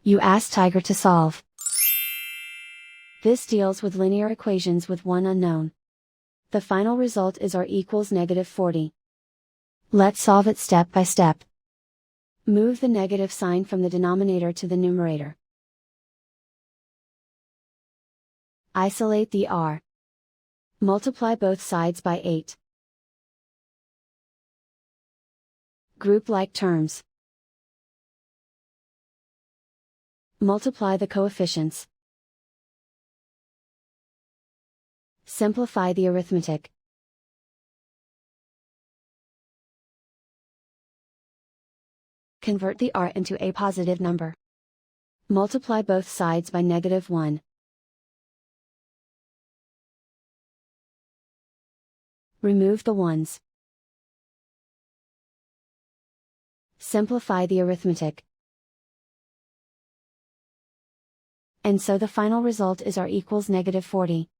You ask Tiger to solve. This deals with linear equations with one unknown. The final result is r equals -40. Let's solve it step by step. Move the negative sign from the denominator to the numerator. Isolate the r. Multiply both sides by 8. Group like terms. Multiply the coefficients. Simplify the arithmetic. Convert the r into a positive number. Multiply both sides by -1. Remove the ones. Simplify the arithmetic. And so the final result is r equals -40.